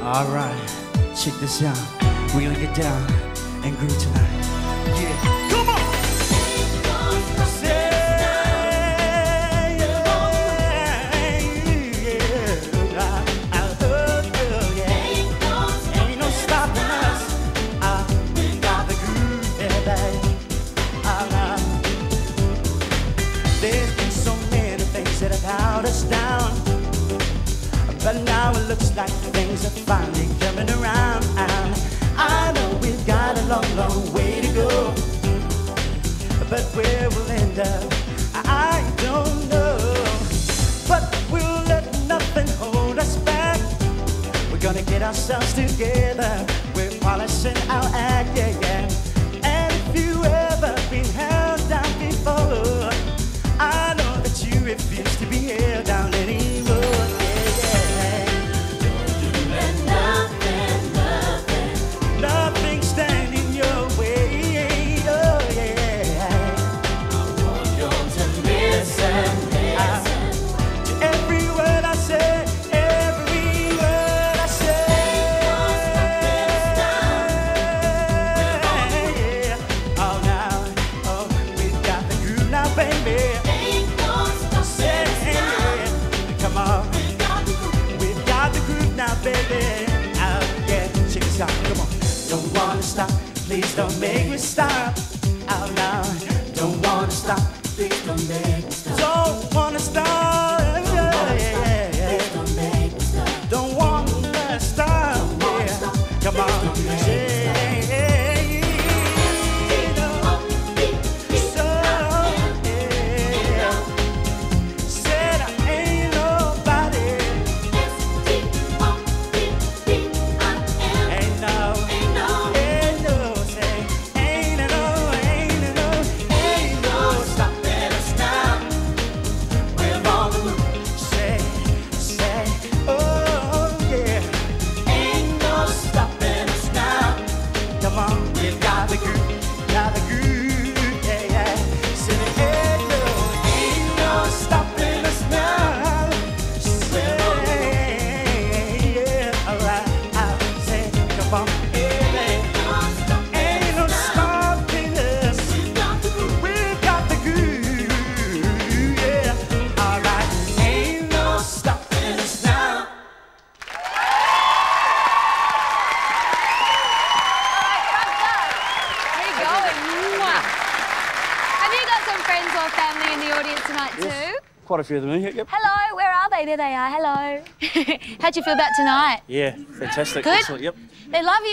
Alright, check this out. We're gonna get down and groove tonight. Yeah, come on! There's been so many things that have held us down, but now it looks like things are finally coming around. I know we've got a long, long way to go, but where we'll end up, I don't know. But we'll let nothing hold us back. We're gonna get ourselves together. We're polishing our act, yeah, yeah. And if you ever been held down before, I know that you refuse to be held down anymore. Nothing standing your way. Oh yeah. I want you to listen to every word I say, every word I say. Yeah. Oh now, oh we've got the groove now, baby. Come on, we've got the groove now, baby. Oh yeah, check this out, come on. Don't wanna stop, please don't make me stop. Out now, don't wanna stop, please don't make me stop. Don't wanna stop, yeah, yeah, yeah. Please don't make me stop. Don't wanna stop, yeah. Come on, yeah. Family in the audience tonight too? Yes, quite a few of them here, yep. Hello, where are they? There they are, hello. How'd you feel about tonight? Yeah, fantastic. Good? Excellent, yep. They love you.